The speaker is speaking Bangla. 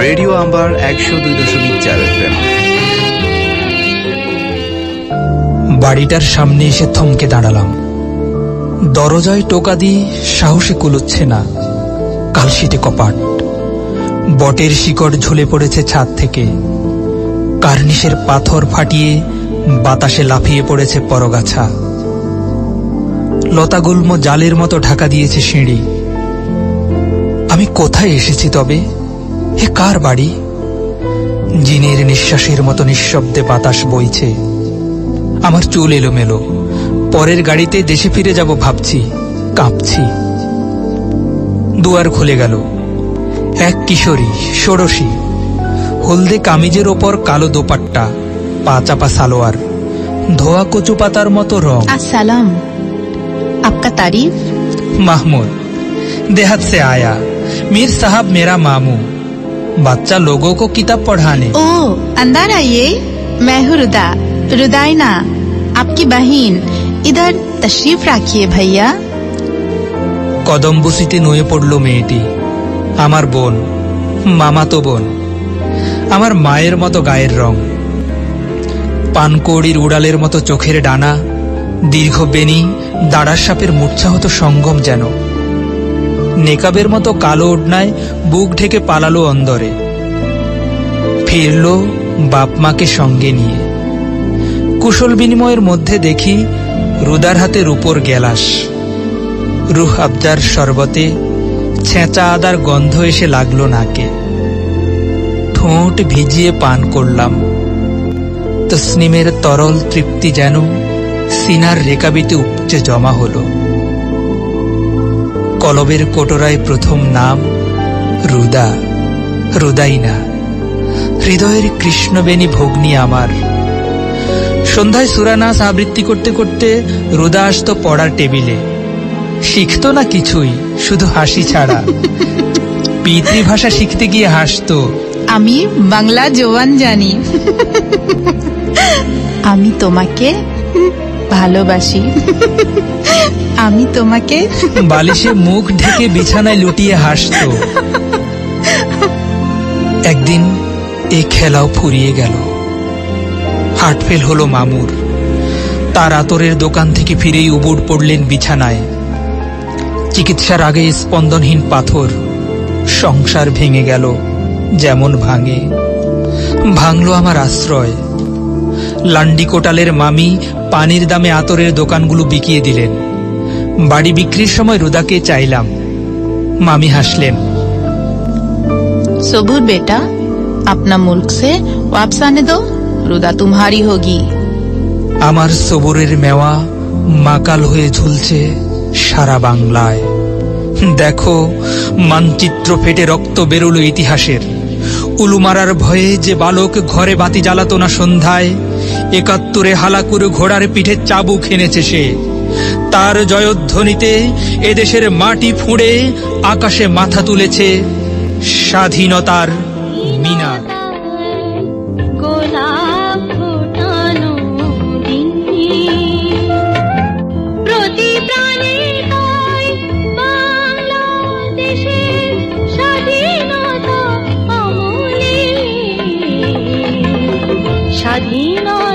Radio amber 102.4 FM। বাড়িটার সামনে এসে থমকে দাঁড়ালাম। দরজায় টোকা দিয়ে সাহসে কুলোচ্ছে না, কালশিটে কপাট। বটের শিকড় ঝুলে পড়েছে ছাদ থেকে, কার্নিশের পাথর ফাটিয়ে বাতাসে লাফিয়ে পড়েছে পরগাছা। লতাগুল্ম জালের মতো ঢাকা দিয়েছে সিঁড়ি। আমি কোথায় এসেছি তবে? এ কার বাড়ি? জিনের নিঃশ্বাসের মতো নিঃশব্দে বাতাস বইছে। আমার চুল এলোমেলো, পরের গাড়িতে দেশে ফিরে যাব ভাবছি, কাঁপছি। দুয়ার খুলে গেল। এক কিশোরী, ষোড়শী, হলদে কামিজের ওপর কালো দোপাট্টা, পা চাপা সালোয়ার, ধোয়া কচু পাতার মতো রং। अस्सलाम, आपका तारीफ? महमूद, देहात से आया। मीर साहब मेरा मामू, बच्चा लोगों को किताब पढ़ाने। ओ, अंदर आइए। मैं हूँ रुदा, रुदाइना, आपकी बहन। इधर तशरीफ रखिए भैया। কদম্বুসিতে নুয়ে পড়ল মেয়েটি, আমার বোন, মামাতো বোন, আমার মায়ের মতো গায়ের রং, পানকৌড়ির উড়ালের মতো চোখের ডানা, দীর্ঘ বেনি, দাঁড়ার সাপের মূর্ছা হতো সঙ্গম যেন। নেকাবের মতো কালো ওড়নায় বুক ঢেকে পালালো অন্দরে। ফিরল বাপ মাকে সঙ্গে নিয়ে। কুশল বিনিময়ের মধ্যে দেখি রুদার হাতে রূপোর গেলাস। রুহ আবজার শরবতে ছেঁচা আদার গন্ধ এসে লাগলো নাকে। ঠোঁট ভিজিয়ে পান করলাম। তসনিমের তরল তৃপ্তি যেন সিনার রেকাবিতে উপচে জমা হলো। কলবের কোটরায় প্রথম নাম রুদা, রুদাইনা। হৃদয়ের কৃষ্ণবেণী ভগ্নী আমার। সন্ধ্যায় সুরানাস আবৃত্তি করতে করতে রুদা আসতো পড়ার টেবিলে। শিখতো না কিছুই, শুধু হাসি ছাড়া। পিতৃভাষা শিখতে গিয়ে হাসতো। আমি বাংলা জোয়ান জানি। আমি তোমাকে ভালোবাসি। আমি তোমাকে। বালিশে মুখ ঢেকে বিছানায় লুটিয়ে হাসতো। একদিন এই খেলাও ফুরিয়ে গেল। হার্টফেল হলো মামুর। তার আতরের দোকান থেকে ফিরেই উবুড় পড়লেন বিছানায়। চিকিৎসার আগে স্পন্দনহীন পাথর। সংসার ভেঙে গেল যেমন ভাঙে। ভাঙলো আমার আশ্রয়। লান্ডি কোটালের মামি পানির দামে আতরের দোকানগুলো বিকিয়ে দিলেন। বাড়ি বিক্রির সময় রুদাকে চাইলাম। মামি হাসলেন। सबूर बेटा, अपना मुल्क से वापस आने दो, रुदा तुम्हारी होगी। আমার সবুরের মেওয়া মাকাল হয়ে ঝুলছে সারা বাংলায়। দেখো, মানচিত্র ফেটে রক্ত বেরোলো ইতিহাসের। উলুমারার ভয়ে যে বালক ঘরে বাতি জ্বালাতো না সন্ধ্যায়, ৭১-এ হালাকুর ঘোড়ার পিঠে চাবুক এনেছে সে। তার জয়ধ্বনিতে এদেশের মাটি ফুঁড়ে আকাশে মাথা তুলেছে স্বাধীনতার মিনার। স্বাধীনতা